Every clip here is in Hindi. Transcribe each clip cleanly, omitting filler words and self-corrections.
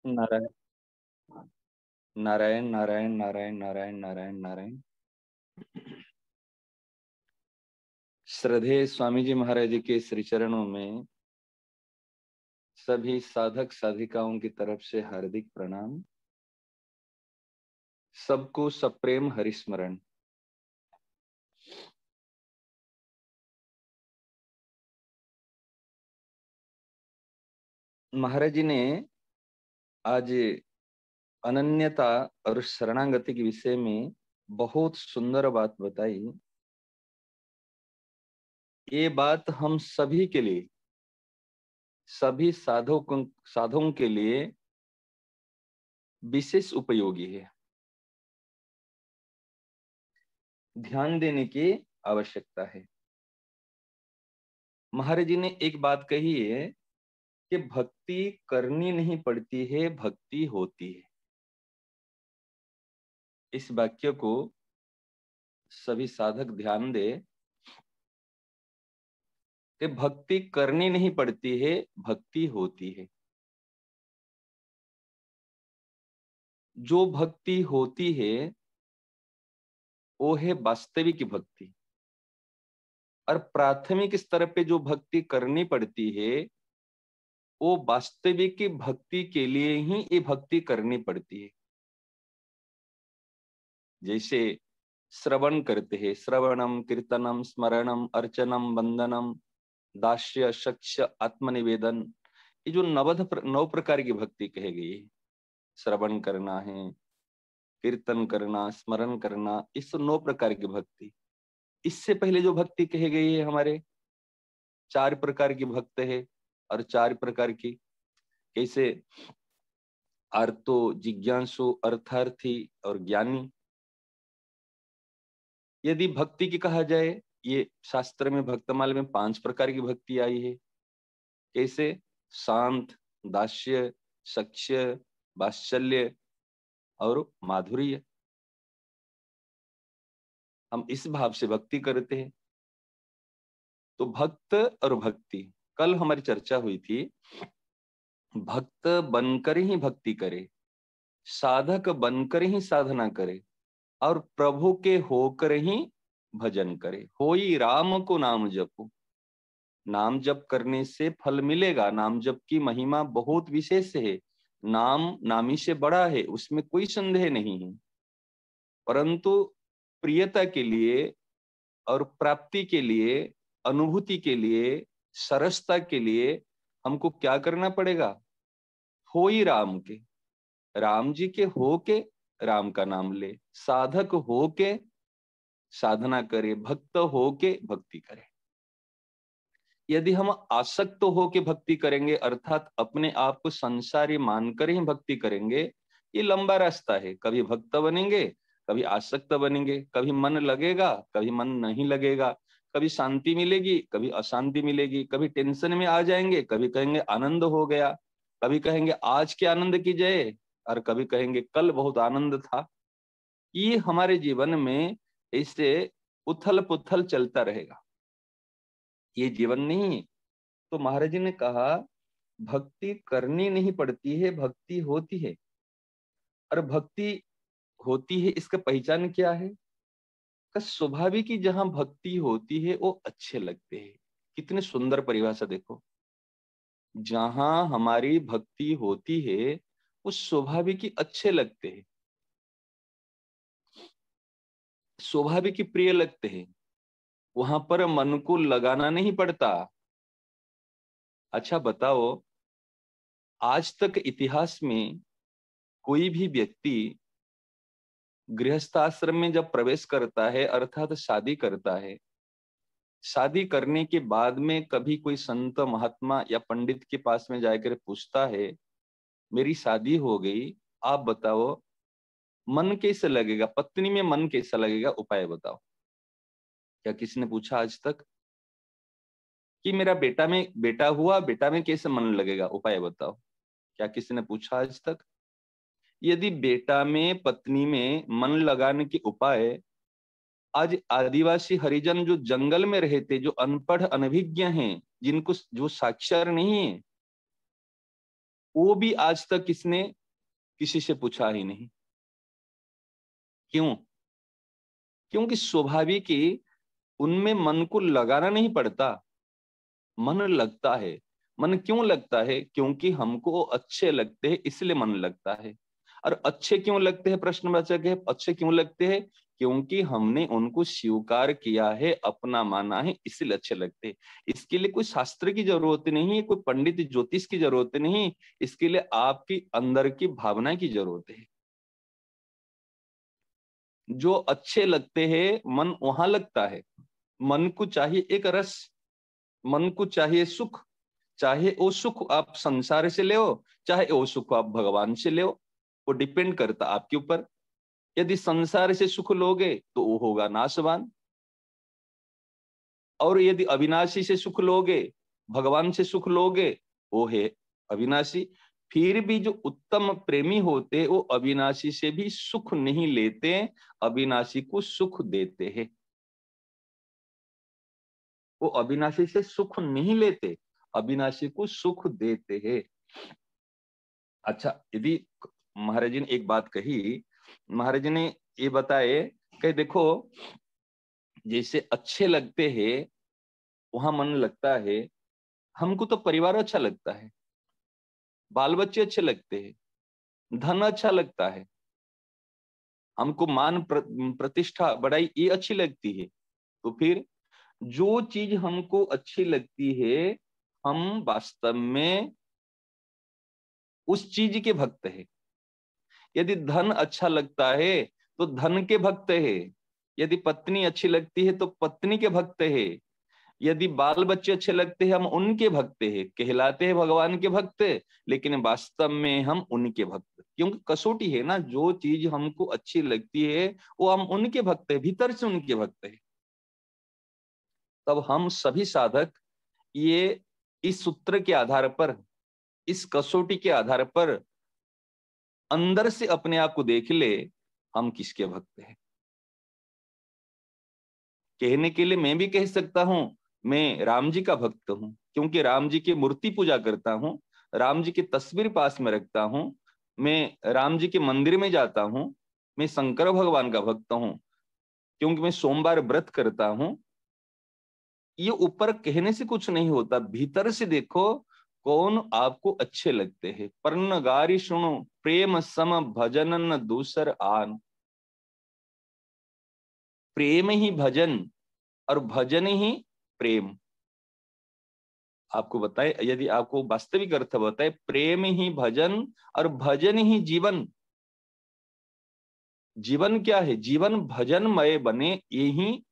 नारायण नारायण नारायण नारायण नारायण नारायण नारायण। श्रद्धेय स्वामी जी महाराज जी के श्री चरणों में सभी साधक साधिकाओं की तरफ से हार्दिक प्रणाम। सबको सप्रेम हरिस्मरण। महाराज जी ने आज अनन्यता और शरणागति के विषय में बहुत सुंदर बात बताई। ये बात हम सभी के लिए, सभी साधकों के लिए विशेष उपयोगी है। ध्यान देने की आवश्यकता है। महाराज जी ने एक बात कही है कि भक्ति करनी नहीं पड़ती है, भक्ति होती है। इस वाक्य को सभी साधक ध्यान दे कि भक्ति करनी नहीं पड़ती है, भक्ति होती है। जो भक्ति होती है वो है वास्तविक भक्ति, और प्राथमिक स्तर पे जो भक्ति करनी पड़ती है वो वास्तविक भक्ति के लिए ही ये भक्ति करनी पड़ती है। जैसे श्रवण करते हैं, श्रवणम कीर्तनम स्मरणम अर्चनम वंदनम दास्य शक्ष आत्मनिवेदन, ये जो नौ प्रकार की भक्ति कही गई है। श्रवण करना है, कीर्तन करना, स्मरण करना, इस 9 प्रकार की भक्ति। इससे पहले जो भक्ति कही गई है हमारे 4 प्रकार की भक्त है, और 4 प्रकार की कैसे? आर्तो, जिज्ञासु, अर्थार्थी और ज्ञानी। यदि भक्ति की कहा जाए, ये शास्त्र में भक्तमाल में 5 प्रकार की भक्ति आई है। कैसे? शांत, दास्य, सख्य, वात्सल्य और माधुर्य। हम इस भाव से भक्ति करते हैं। तो भक्त और भक्ति, कल हमारी चर्चा हुई थी। भक्त बनकर ही भक्ति करे, साधक बनकर ही साधना करे, और प्रभु के होकर ही भजन करे। होई राम को नाम जपो। नाम जप करने से फल मिलेगा। नाम जप की महिमा बहुत विशेष है। नाम नामी से बड़ा है, उसमें कोई संदेह नहीं है। परंतु प्रियता के लिए और प्राप्ति के लिए, अनुभूति के लिए, सरसता के लिए हमको क्या करना पड़ेगा? होई राम के, राम जी के हो के राम का नाम ले, साधक हो के साधना करे, भक्त हो के भक्ति करे। यदि हम आसक्त हो के भक्ति करेंगे, अर्थात अपने आप को संसारी मानकर ही भक्ति करेंगे, ये लंबा रास्ता है। कभी भक्त बनेंगे, कभी आसक्त बनेंगे, कभी मन लगेगा, कभी मन नहीं लगेगा, कभी शांति मिलेगी, कभी अशांति मिलेगी, कभी टेंशन में आ जाएंगे, कभी कहेंगे आनंद हो गया, कभी कहेंगे आज के आनंद की जय, और कभी कहेंगे कल बहुत आनंद था। ये हमारे जीवन में इससे उथल पुथल चलता रहेगा, ये जीवन नहीं है। तो महाराज जी ने कहा भक्ति करनी नहीं पड़ती है, भक्ति होती है। और भक्ति होती है, इसका पहचान क्या है? का स्वाभाविक ही जहां भक्ति होती है वो अच्छे लगते हैं। कितनी सुंदर परिभाषा देखो। जहां हमारी भक्ति होती है वो स्वाभाविक ही अच्छे लगते हैं, स्वाभाविक ही प्रिय लगते हैं। वहां पर मन को लगाना नहीं पड़ता। अच्छा बताओ, आज तक इतिहास में कोई भी व्यक्ति गृहस्थाश्रम में जब प्रवेश करता है, अर्थात शादी करता है, शादी करने के बाद में कभी कोई संत महात्मा या पंडित के पास में जाकर पूछता है मेरी शादी हो गई, आप बताओ मन कैसे लगेगा, पत्नी में मन कैसा लगेगा, उपाय बताओ। क्या किसी ने पूछा आज तक कि मेरा बेटा हुआ, बेटा में कैसे मन लगेगा, उपाय बताओ? क्या किसी ने पूछा आज तक? यदि बेटा में पत्नी में मन लगाने के उपाय आज आदिवासी हरिजन जो जंगल में रहते, जो अनपढ़ अनभिज्ञ हैं, जिनको जो साक्षर नहीं है, वो भी आज तक किसने किसी से पूछा ही नहीं। क्यों? क्योंकि स्वाभाविक ही उनमें मन को लगाना नहीं पड़ता, मन लगता है। मन क्यों लगता है? क्योंकि हमको अच्छे लगते हैं इसलिए मन लगता है। और अच्छे क्यों लगते हैं? प्रश्नवाचक है। अच्छे क्यों लगते हैं? क्योंकि हमने उनको स्वीकार किया है, अपना माना है, इसलिए अच्छे लगते हैं। इसके लिए कोई शास्त्र की जरूरत नहीं है, कोई पंडित ज्योतिष की जरूरत नहीं, इसके लिए आपकी अंदर की भावना की जरूरत है। जो अच्छे लगते हैं मन वहां लगता है। मन को चाहिए एक रस, मन को चाहिए सुख, चाहे वो सुख आप संसार से ले, चाहे वो सुख आप भगवान से ले, वो डिपेंड करता आपके ऊपर। यदि संसार से सुख लोगे तो वो होगा नाशवान, और यदि अविनाशी से सुख लोगे, भगवान से सुख लोगे, वो है अविनाशी। फिर भी जो उत्तम प्रेमी होते वो अविनाशी से भी सुख नहीं लेते, अविनाशी को सुख देते हैं। वो अविनाशी से सुख नहीं लेते, अविनाशी को सुख देते हैं। अच्छा, यदि महाराज जी ने एक बात कही, महाराज जी ने ये बताए कि देखो, जैसे अच्छे लगते हैं वहां मन लगता है। हमको तो परिवार अच्छा लगता है, बाल बच्चे अच्छे लगते हैं, धन अच्छा लगता है, हमको मान प्रतिष्ठा बड़ाई ये अच्छी लगती है। तो फिर जो चीज हमको अच्छी लगती है, हम वास्तव में उस चीज के भक्त है। यदि धन अच्छा लगता है तो धन के भक्त है, यदि पत्नी अच्छी लगती है तो पत्नी के भक्त है, यदि बाल बच्चे अच्छे लगते हैं हम उनके भक्त हैं, कहलाते हैं भगवान के भक्त, लेकिन वास्तव में हम उनके भक्त। क्योंकि कसौटी है ना, जो चीज हमको अच्छी लगती है वो हम उनके भक्त है, भीतर से उनके भक्त है। तब हम सभी साधक ये इस सूत्र के आधार पर, इस कसौटी के आधार पर अंदर से अपने आप को देख ले, हम किसके भक्त हैं। कहने के लिए मैं भी कह सकता हूं मैं राम जी का भक्त हूं, क्योंकि राम जी की मूर्ति पूजा करता हूं, राम जी की तस्वीर पास में रखता हूं, मैं राम जी के मंदिर में जाता हूं, मैं शंकर भगवान का भक्त हूं, क्योंकि मैं सोमवार व्रत करता हूं। ये ऊपर कहने से कुछ नहीं होता, भीतर से देखो कौन आपको अच्छे लगते हैं। पर्ण गारी सुनो प्रेम सम भजन न दूसर आन। प्रेम ही भजन और भजन ही प्रेम। आपको बताए, यदि आपको वास्तविक अर्थ बताए, प्रेम ही भजन और भजन ही जीवन। जीवन क्या है? जीवन भजनमय बने, यही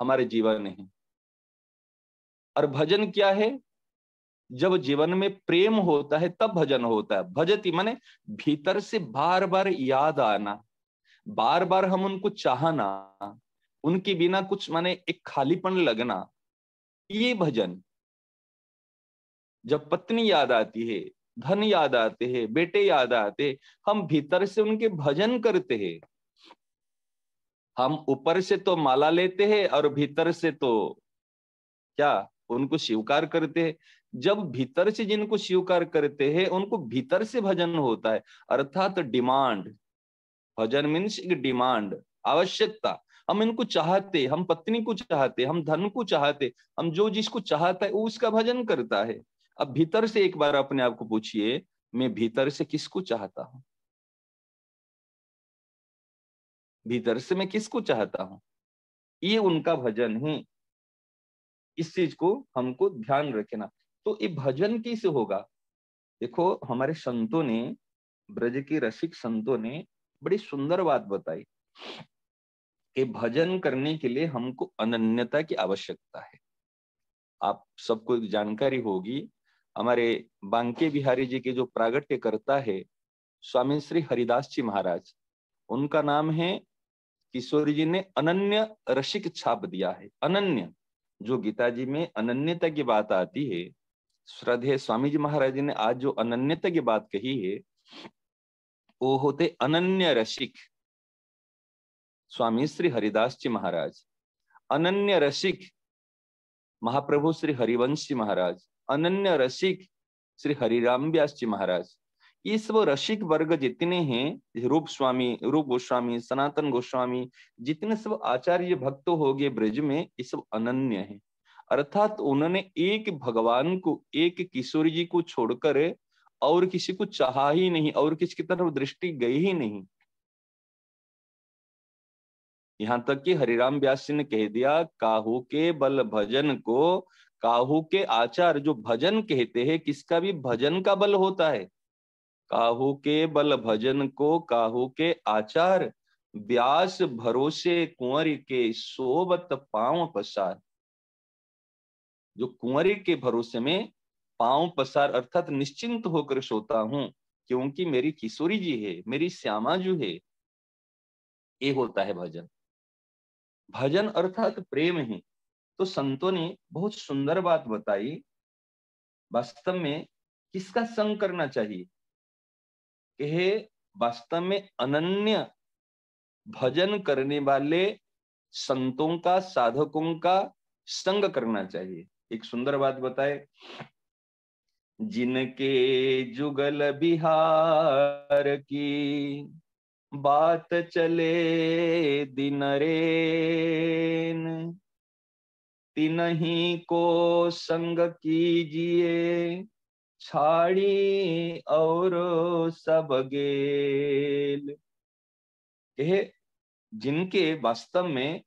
हमारे जीवन है। और भजन क्या है? जब जीवन में प्रेम होता है तब भजन होता है। भजती माने भीतर से बार बार याद आना, बार बार हम उनको चाहना, उनके बिना कुछ माने एक खालीपन लगना, ये भजन। जब पत्नी याद आती है, धन याद आते हैं, बेटे याद आते हैं, हम भीतर से उनके भजन करते हैं। हम ऊपर से तो माला लेते हैं और भीतर से तो क्या उनको स्वीकार करते हैं। जब भीतर से जिनको स्वीकार करते हैं उनको भीतर से भजन होता है, अर्थात डिमांड। भजन मीन्स एक डिमांड, आवश्यकता। हम इनको चाहते, हम पत्नी को चाहते, हम धन को चाहते, हम जो जिसको चाहता है वो उसका भजन करता है। अब भीतर से एक बार अपने आप को पूछिए, मैं भीतर से किसको चाहता हूं? भीतर से मैं किसको चाहता हूं? ये उनका भजन है। इस चीज को हमको ध्यान रखना। तो ये भजन कैसे होगा? देखो, हमारे संतों ने, ब्रज के रसिक संतों ने बड़ी सुंदर बात बताई कि भजन करने के लिए हमको अनन्यता की आवश्यकता है। आप सबको जानकारी होगी, हमारे बांके बिहारी जी के जो प्रागट्य करता है स्वामी श्री हरिदास जी महाराज, उनका नाम है। किशोरी जी ने अनन्य रसिक छाप दिया है। अनन्य, जो गीता जी में अनन्यता की बात आती है, श्रद्धेय स्वामी जी महाराज जी ने आज जो अनन्यता की बात कही है, वो होते अनन्य रसिक स्वामी श्री हरिदास जी महाराज। अनन्य रसिक महाप्रभु श्री हरिवंश जी महाराज। अनन्य रसिक श्री हरिराम व्यास जी महाराज। ये सब रसिक वर्ग जितने हैं, रूप गोस्वामी, सनातन गोस्वामी, जितने सब आचार्य भक्त हो गए ब्रज में, ये सब अनन्य है। अर्थात उन्होंने एक भगवान को, एक किशोर जी को छोड़कर और किसी को चाहा ही नहीं, और किसी की तरफ दृष्टि गई ही नहीं। यहां तक कि हरिराम व्यास जी ने कह दिया, काहू के बल भजन को, काहू के आचार, जो भजन कहते हैं, किसका भी भजन का बल होता है। काहू के बल भजन को, काहू के आचार, व्यास भरोसे कुंवर के सोबत पांव पसार। जो कुंवरी के भरोसे में पांव पसार, अर्थात निश्चिंत होकर सोता हूं, क्योंकि मेरी किशोरी जी है, मेरी श्यामा जो है। ये होता है भजन। भजन अर्थात प्रेम ही। तो संतों ने बहुत सुंदर बात बताई, वास्तव में किसका संग करना चाहिए। कि वास्तव में अनन्य भजन करने वाले संतों का, साधकों का संग करना चाहिए। एक सुंदर बात बताए, जिनके जुगल बिहार की बात चले दिन रेन, तिन्हीं को संग कीजिए छाड़ी और सब गेल। यह जिनके वास्तव में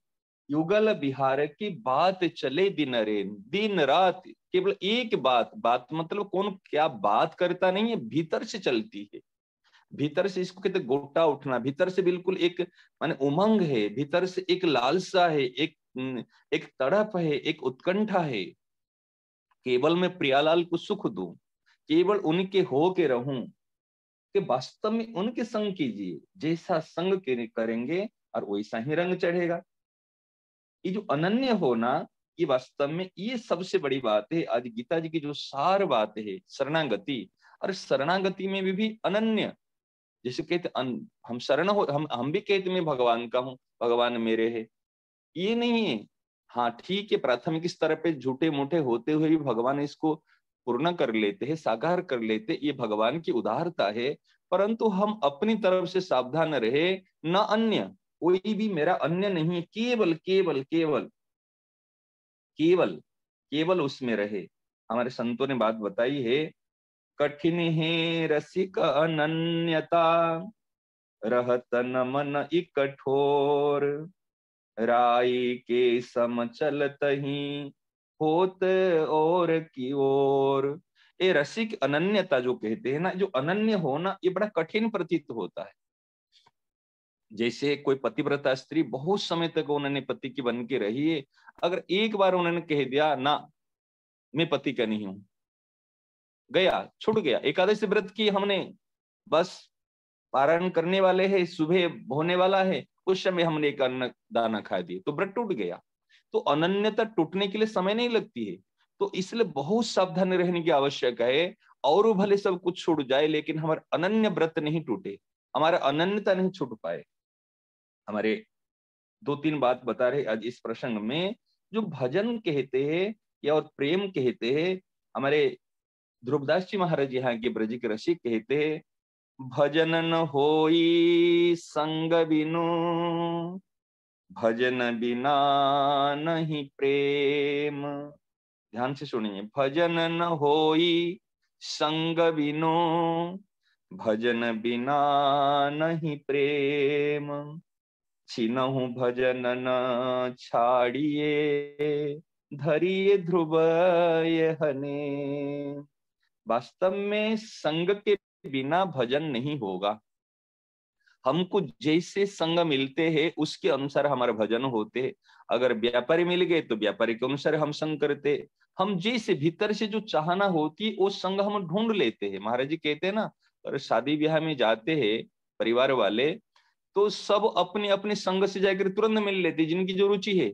युगल बिहार की बात चले दिन रेन, दिन रात केवल एक बात, बात मतलब कौन क्या बात करता नहीं है, भीतर से चलती है। भीतर से, इसको कहते गोटा उठना, भीतर से बिल्कुल एक माने उमंग है, भीतर से एक लालसा है, एक तड़प है, एक उत्कंठा है। केवल मैं प्रियालाल को सुख दूं, केवल उनके हो के रहूं, कि वास्तव में उनके संग कीजिए, जैसा संग करेंगे और वैसा ही रंग चढ़ेगा। ये जो अनन्य होना, ये वास्तव में ये सबसे बड़ी बात है। आज गीता जी की जो सार बात है, शरणागति, और शरणागति में भी अनन्य। जैसे कहते हम शरण हो, हम भी कहते मैं भगवान का हूँ, भगवान मेरे है, ये नहीं है। हाँ ठीक है, प्राथमिक स्तर पे झूठे मूठे होते हुए भी भगवान इसको पूर्ण कर लेते हैं, साकार कर लेते, ये भगवान की उदारता है। परंतु हम अपनी तरफ से सावधान रहे, न अन्य कोई भी मेरा अन्य नहीं है, केवल केवल केवल केवल केवल उसमें रहे। हमारे संतों ने बात बताई है, कठिन है रसिक अनन्यता, रहत न मन इक कठोर, राई के सम चलत ही होत और की ओर। ये रसिक अनन्यता जो कहते हैं ना, जो अनन्य होना, ये बड़ा कठिन प्रतीत होता है। जैसे कोई पतिव्रता स्त्री बहुत समय तक उन्होंने पति की बन के रही है, अगर एक बार उन्होंने कह दिया ना मैं पति का नहीं हूं, गया छूट गया, एकादशी व्रत की हमने बस पारण करने वाले हैं, सुबह होने वाला है, उस समय हमने एक अन्न दाना खा दिए तो व्रत टूट गया। तो अनन्यता टूटने के लिए समय नहीं लगती है। तो इसलिए बहुत सावधान रहने की आवश्यक है। और भले सब कुछ छूट जाए, लेकिन हमारा अनन्य व्रत नहीं टूटे, हमारा अनन्यता नहीं छूट पाए। हमारे दो तीन बात बता रहे आज इस प्रसंग में। जो भजन कहते हैं या और प्रेम कहते हैं, हमारे ध्रुवदास जी महाराज यहाँ के ब्रज के रसिक कहते हैं, भजन न होई संग बिनु, भजन बिना नहीं प्रेम। ध्यान से सुनिए, भजन न होई संग बिनु, भजन बिना नहीं प्रेम, छिनहु भजन न छाड़िए, धरिए ध्रुव यहने। वास्तव में संग के बिना भजन नहीं होगा। हमको जैसे संग मिलते हैं उसके अनुसार हमारा भजन होते हैं। अगर व्यापारी मिल गए तो व्यापारी के अनुसार हम संग करते। हम जैसे भीतर से जो चाहना होती है वो संग हम ढूंढ लेते हैं। महाराज जी कहते हैं ना, और शादी ब्याह में जाते हैं परिवार वाले, तो सब अपने अपने संग से जाकर तुरंत मिल लेते, जिनकी जो रुचि है।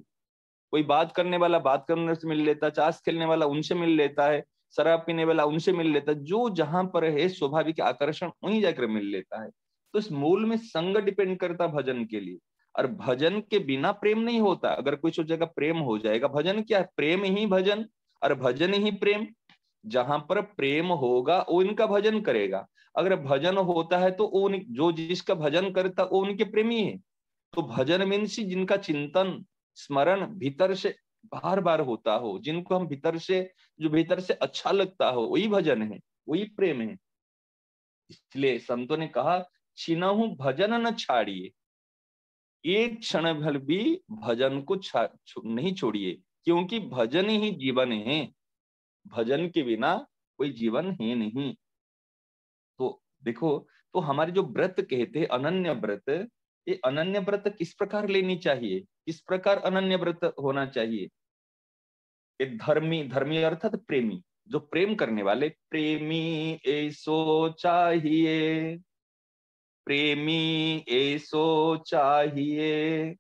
कोई बात करने वाला बात करने से मिल लेता, चास खेलने वाला उनसे मिल लेता है, शराब पीने वाला उनसे मिल लेता है, जो जहां पर है स्वाभाविक आकर्षण वहीं जाकर मिल लेता है। तो इस मूल में संग डिपेंड करता भजन के लिए। और भजन के बिना प्रेम नहीं होता। अगर कोई सोचेगा प्रेम हो जाएगा, भजन क्या है? प्रेम ही भजन और भजन ही प्रेम। जहां पर प्रेम होगा वो इनका भजन करेगा। अगर भजन होता है तो वो जो जिसका भजन करता वो उनके प्रेमी है। तो भजन मीन्स जिनका चिंतन स्मरण भीतर से बार बार होता हो, जिनको हम भीतर से, जो भीतर से अच्छा लगता हो, वही भजन है, वही प्रेम है। इसलिए संतों ने कहा, छिनहु भजन न छाड़िए, एक क्षण भर भी भजन को नहीं छोड़िए, क्योंकि भजन ही जीवन है, भजन के बिना कोई जीवन है नहीं। तो देखो, तो हमारे जो व्रत कहते हैं अनन्य व्रत, ये अनन्य व्रत किस प्रकार लेनी चाहिए, किस प्रकार अनन्य व्रत होना चाहिए। एक धर्मी, धर्मी अर्थात प्रेमी, जो प्रेम करने वाले, प्रेमी ऐसो चाहिए, प्रेमी ऐसो चाहिए,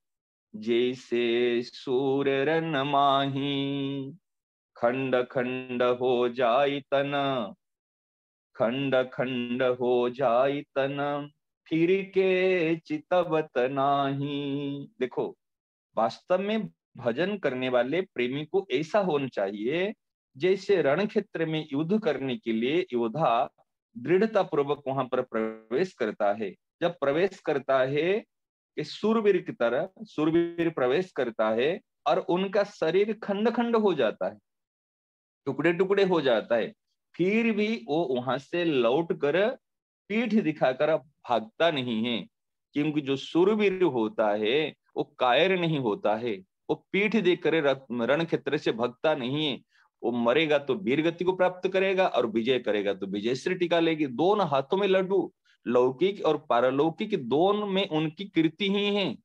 जैसे सूर्य रन माही, खंड खंड हो जाई तन, खंड खंड हो जाई तन, फिर के चितवत नाही। देखो, वास्तव में भजन करने वाले प्रेमी को ऐसा होना चाहिए जैसे रण क्षेत्र में युद्ध करने के लिए योद्धा दृढ़ता पूर्वक वहां पर प्रवेश करता है। जब प्रवेश करता है कि सूरवीर की तरह सूरवीर प्रवेश करता है और उनका शरीर खंड खंड हो जाता है, टुकड़े टुकड़े हो जाता है, फिर भी वो वहां से लौट कर पीठ दिखाकर भागता नहीं है। क्योंकि जो शूरवीर होता है वो कायर नहीं होता है, वो पीठ देकर रण क्षेत्र से भागता नहीं है। वो मरेगा तो वीर गति को प्राप्त करेगा और विजय करेगा तो विजय श्री टिका लेगी। दोनों हाथों में लड्डू, लौकिक और पारलौकिक दोनों में उनकी कीर्ति ही है।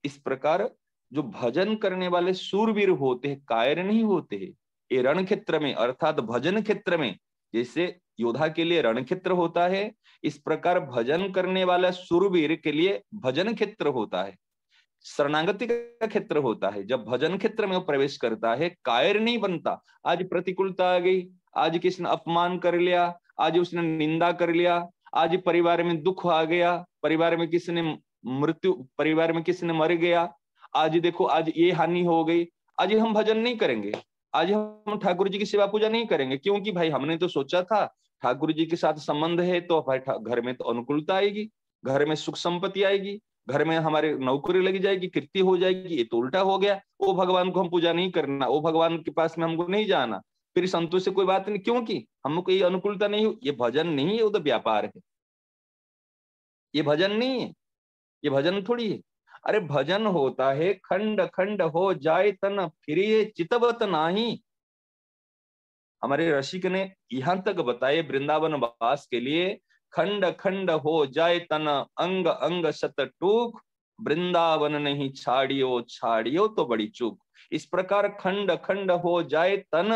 इस प्रकार जो भजन करने वाले शूरवीर होते हैं, कायर नहीं होते हैं। ये रण क्षेत्र में अर्थात भजन क्षेत्र में, जैसे योद्धा के लिए रण क्षेत्र होता है, इस प्रकार भजन करने वाला शूरवीर के लिए भजन क्षेत्र होता है, शरणागति का क्षेत्र होता है। जब भजन क्षेत्र में वो प्रवेश करता है, कायर नहीं बनता। आज प्रतिकूलता आ गई, आज किसी ने अपमान कर लिया, आज उसने निंदा कर लिया, आज परिवार में दुख आ गया, परिवार में किसी ने मृत्यु, परिवार में किसी ने मर गया, आज देखो आज ये हानि हो गई, आज हम भजन नहीं करेंगे, आज हम ठाकुर जी की सेवा पूजा नहीं करेंगे, क्योंकि भाई हमने तो सोचा था ठाकुर जी के साथ संबंध है तो भाई घर में तो अनुकूलता आएगी, घर में सुख संपत्ति आएगी, घर में हमारे नौकरी लगी जाएगी, कीर्ति हो जाएगी। ये तो उल्टा हो गया, वो भगवान को हम पूजा नहीं करना, वो भगवान के पास में हमको नहीं जाना, फिर संतोष से कोई बात नहीं, क्योंकि हमको ये अनुकूलता नहीं हो। ये भजन नहीं है, वो तो व्यापार है, ये भजन नहीं है, ये भजन थोड़ी है। अरे भजन होता है खंड खंड हो जाए तन, फिर ये चितवत नाही। हमारे रसिक ने यहां तक बताए वृंदावन वास के लिए, खंड खंड हो जाए तन, अंग अंग सत टूक, वृंदावन नहीं छाड़ियो, छाड़ियो तो बड़ी चूक। इस प्रकार खंड खंड हो जाए तन,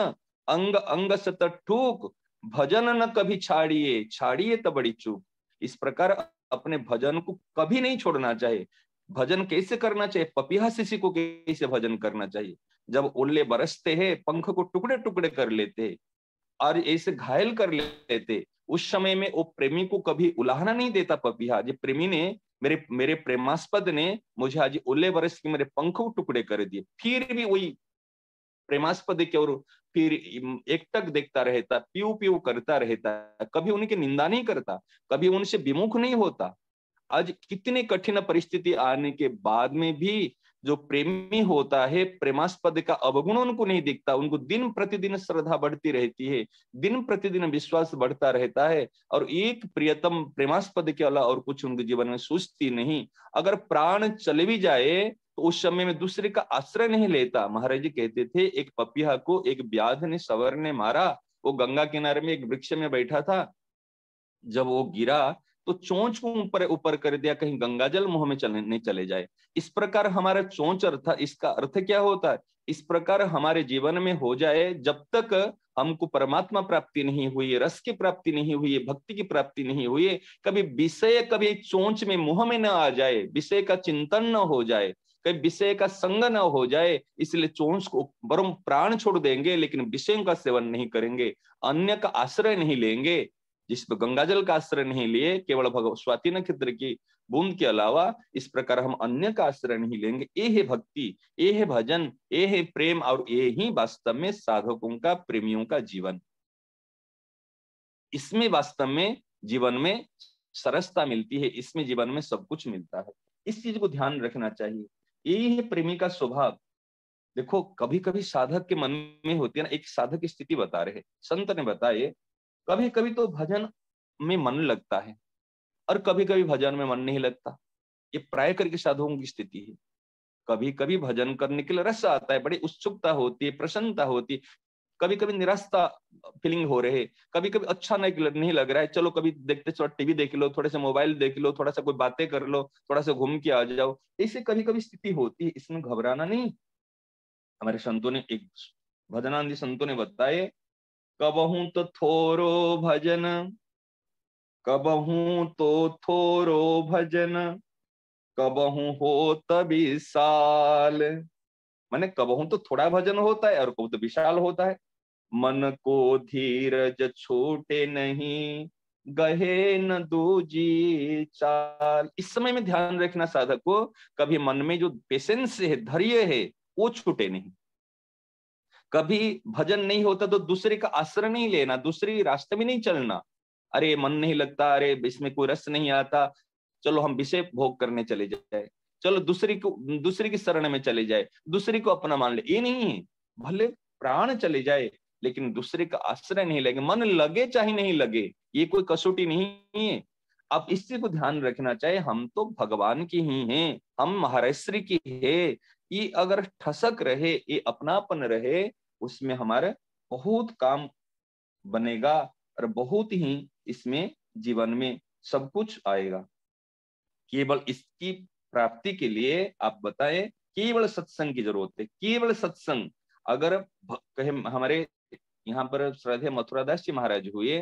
अंग अंग सत टूक, भजन न कभी छाड़िए, छाड़िए तो बड़ी चूक। इस प्रकार अपने भजन को कभी नहीं छोड़ना चाहिए। भजन कैसे करना चाहिए, पपीहा शिशि को कैसे भजन करना चाहिए। जब ओले बरसते हैं, पंख को टुकड़े टुकड़े कर लेते हैं और ऐसे घायल कर लेते, उस समय में वो प्रेमी को कभी उलाहना नहीं देता पपीहा। जो प्रेमी ने, मेरे मेरे प्रेमास्पद ने मुझे आज ओले बरस के मेरे पंख को टुकड़े कर दिए, फिर भी वही प्रेमास्पद की ओर फिर एकटक देखता रहता, प्यू प्यू करता रहता, कभी उनकी निंदा नहीं करता, कभी उनसे विमुख नहीं होता। आज कितने कठिन परिस्थिति आने के बाद में भी जो प्रेमी होता है, प्रेमास्पद का अवगुण उनको नहीं दिखता, उनको दिन प्रतिदिन श्रद्धा बढ़ती रहती है, दिन प्रतिदिन विश्वास बढ़ता रहता है, और एक प्रियतम प्रेमास्पद के अलावा और कुछ उनके जीवन में सूझती नहीं। अगर प्राण चले भी जाए तो उस समय में दूसरे का आश्रय नहीं लेता। महाराज जी कहते थे, एक पपीहा को एक व्याध ने, सवर ने मारा, वो गंगा किनारे में एक वृक्ष में बैठा था, जब वो गिरा तो चोंच को ऊपर ऊपर कर दिया, कहीं गंगाजल मुंह में चले नहीं चले जाए। इस प्रकार हमारा चोंच अर्थ, इसका अर्थ क्या होता है, इस प्रकार हमारे जीवन में हो जाए। जब तक हमको परमात्मा प्राप्ति नहीं हुई, रस की प्राप्ति नहीं हुई, भक्ति की प्राप्ति नहीं हुई, कभी विषय कभी चोंच में मुंह में न आ जाए, विषय का चिंतन न हो जाए, कभी विषय का संग न हो जाए, इसलिए चोंच को बरम प्राण छोड़ देंगे लेकिन विषयों का सेवन नहीं करेंगे, अन्य का आश्रय नहीं लेंगे। जिस गंगाजल का आश्रय नहीं लिए, केवल स्वाति नक्षत्र की बूंद के अलावा इस प्रकार हम अन्य का आश्रय नहीं लेंगे। ये है भक्ति, ये है भजन, ये है प्रेम, और ये ही वास्तव में साधकों का, प्रेमियों का जीवन। इसमें वास्तव में जीवन में सरसता मिलती है, इसमें जीवन में सब कुछ मिलता है। इस चीज को ध्यान रखना चाहिए। यही है प्रेमी का स्वभाव। देखो कभी कभी साधक के मन में होती है ना, एक साधक की स्थिति बता रहे संत ने बताए, कभी कभी तो भजन में मन लगता है और कभी कभी भजन में मन नहीं लगता। ये प्राय करके साधुओं की स्थिति है। कभी कभी भजन करने के लिए रस आता है, बड़ी उत्सुकता होती है, प्रसन्नता होती है, कभी कभी निराशा फीलिंग हो रहे, कभी कभी अच्छा नहीं लग रहा है, चलो कभी देखते थोड़ा टीवी देख लो, थोड़े से मोबाइल देख लो, थोड़ा सा कोई बातें कर लो, थोड़ा सा घूम के आ जाओ, ऐसे कभी कभी स्थिति होती है, इसमें घबराना नहीं। हमारे संतों ने, एक भजनानंदी संतों ने बताए, कबहू तो थोरो भजन, कबहू तो थोरो भजन, कबहू हो तभी साल। माने कबहू तो थोड़ा भजन होता है और कबहू तो विशाल होता है। मन को धीरज छूटे नहीं, गहे न दूजी चाल। इस समय में ध्यान रखना साधक को, कभी मन में जो पेशेंस है, धैर्य है, वो छूटे नहीं। कभी भजन नहीं होता तो दूसरे का आश्रय नहीं लेना, दूसरी रास्ते में नहीं चलना। अरे मन नहीं लगता, अरे इसमें कोई रस नहीं आता, चलो हम विषय भोग करने चले जाए, चलो दूसरी की शरण में चले जाए, दूसरी को अपना मान ले। ये नहीं है, भले प्राण चले जाए लेकिन दूसरे का आश्रय नहीं लगे, मन लगे चाहे नहीं लगे, ये कोई कसौटी नहीं है। अब इस चीज को ध्यान रखना चाहिए, हम तो भगवान की ही हैं, हम महर्षि की है। ये अगर ठसक रहे, ये अपनापन रहे, उसमें हमारे बहुत काम बनेगा और बहुत ही इसमें जीवन में सब कुछ आएगा। केवल इसकी प्राप्ति के लिए आप बताएं, केवल सत्संग की जरूरत है, केवल सत्संग। अगर कहे हमारे यहाँ पर श्रद्धेय मथुरादास जी महाराज हुए,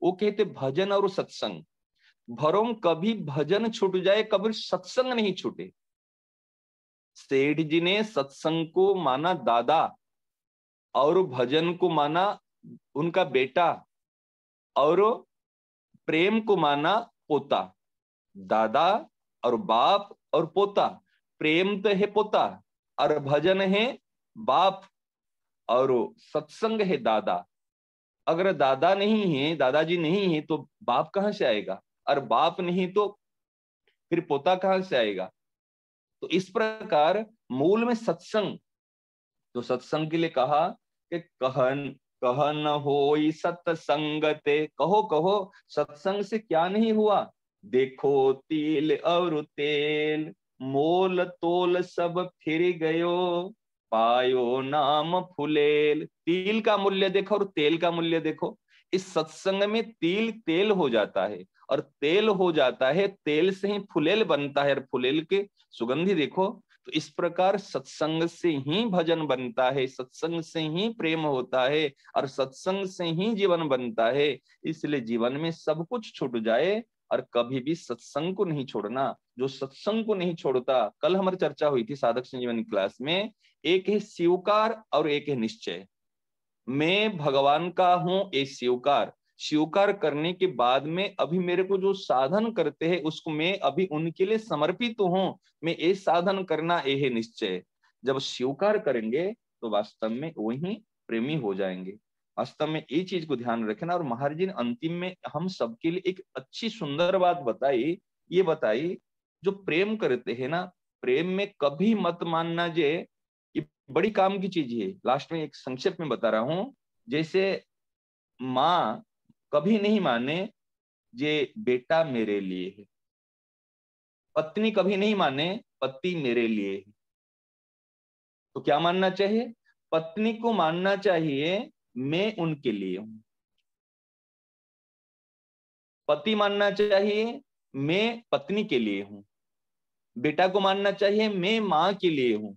वो कहते भजन और सत्संग, भरों कभी भजन छूट जाए कभी सत्संग नहीं छूटे। सेठ जी ने सत्संग को माना दादा और भजन को माना उनका बेटा और प्रेम को माना पोता। दादा और बाप और पोता, प्रेम तो है पोता और भजन है बाप और सत्संग है दादा। अगर दादा नहीं है, दादाजी नहीं है तो बाप कहां से आएगा, और बाप नहीं तो फिर पोता कहां से आएगा। तो इस प्रकार मूल में सत्संग, तो सत्संग के लिए कहा कि कहन कहन होई सत्संगते, कहो कहो सत्संग से क्या नहीं हुआ। देखो तिल और तेल, मोल तोल सब फिर गयो, पायो नाम फुलेल। तिल का मूल्य देखो और तेल का मूल्य देखो। इस सत्संग में तिल तेल हो जाता है और तेल हो जाता है, तेल से ही फुलेल बनता है और फुलेल के सुगंधी देखो। तो इस प्रकार सत्संग से ही भजन बनता है, सत्संग से ही प्रेम होता है और सत्संग से ही जीवन बनता है। इसलिए जीवन में सब कुछ छूट जाए और कभी भी सत्संग को नहीं छोड़ना। जो सत्संग को नहीं छोड़ता, कल हमारी चर्चा हुई थी साधक संजीवनी क्लास में, एक है स्वीकार और एक है निश्चय। मैं भगवान का हूं, ये स्वीकार, स्वीकार करने के बाद में अभी मेरे को जो साधन करते हैं उसको मैं अभी उनके लिए समर्पित हूं, मैं ये साधन करना, ये है निश्चय। जब स्वीकार करेंगे तो वास्तव में वही प्रेमी हो जाएंगे। वास्तव में ये चीज को ध्यान रखना। और महाराज जी ने अंतिम में हम सबके लिए एक अच्छी सुंदर बात बताई, ये बताई, जो प्रेम करते हैं ना, प्रेम में कभी मत मानना जे ये बड़ी काम की चीज है। लास्ट में एक संक्षेप में बता रहा हूं, जैसे माँ कभी नहीं माने जे बेटा मेरे लिए है, पत्नी कभी नहीं माने पति मेरे लिए है। तो क्या मानना चाहिए, पत्नी को मानना चाहिए मैं उनके लिए हूं, पति मानना चाहिए मैं पत्नी के लिए हूं, बेटा को मानना चाहिए मैं माँ के लिए हूं,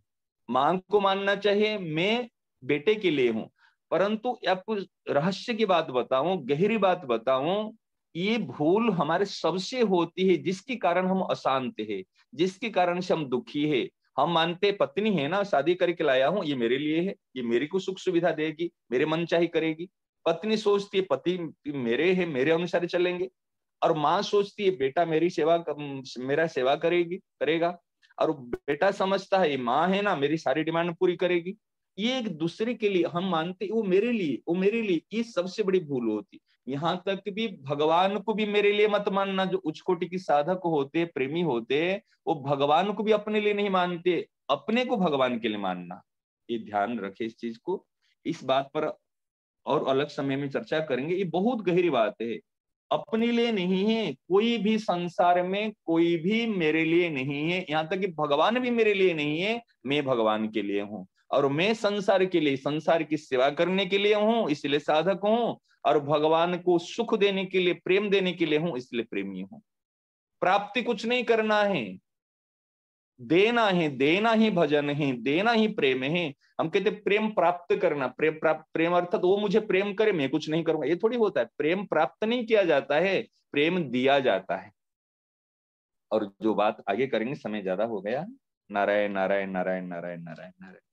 माँ को मानना चाहिए मैं बेटे के लिए हूं। परंतु आपको रहस्य की बात बताऊं, गहरी बात बताऊं, ये भूल हमारे सबसे होती है, जिसके कारण हम अशांत है, जिसके कारण से हम दुखी है। हम मानते पत्नी है ना, शादी करके लाया हूं, ये मेरे लिए है, ये मेरी को सुख सुविधा देगी, मेरे मन चाही करेगी। पत्नी सोचती है पति मेरे है, मेरे अनुसार चलेंगे। और माँ सोचती है बेटा मेरा सेवा करेगा। और बेटा समझता है ये माँ है ना, मेरी सारी डिमांड पूरी करेगी। ये एक दूसरे के लिए हम मानते वो मेरे लिए, वो मेरे लिए, ये सबसे बड़ी भूल होती। यहाँ तक भी भगवान को भी मेरे लिए मत मानना। जो उच्च कोटि की साधक होते, प्रेमी होते, वो भगवान को भी अपने लिए नहीं मानते, अपने को भगवान के लिए मानना। ये ध्यान रखे इस चीज को। इस बात पर और अलग समय में चर्चा करेंगे। ये बहुत गहरी बात है। अपने लिए नहीं है कोई भी, संसार में कोई भी मेरे लिए नहीं है, यहाँ तक कि भगवान भी मेरे लिए नहीं है, मैं भगवान के लिए हूँ। और मैं संसार के लिए, संसार की सेवा करने के लिए हूँ, इसलिए साधक हूँ। और भगवान को सुख देने के लिए, प्रेम देने के लिए हूँ, इसलिए प्रेमी हूँ। प्राप्ति कुछ नहीं करना है, देना है, देना ही भजन है, देना ही प्रेम है। हम कहते प्रेम प्राप्त करना, प्रेम प्राप्त, प्रेम अर्थात वो मुझे प्रेम करे, मैं कुछ नहीं करूंगा, ये थोड़ी होता है। प्रेम प्राप्त नहीं किया जाता है, प्रेम दिया जाता है। और जो बात आगे करेंगे, समय ज्यादा हो गया। नारायण नारायण नारायण नारायण नारायण नारायण।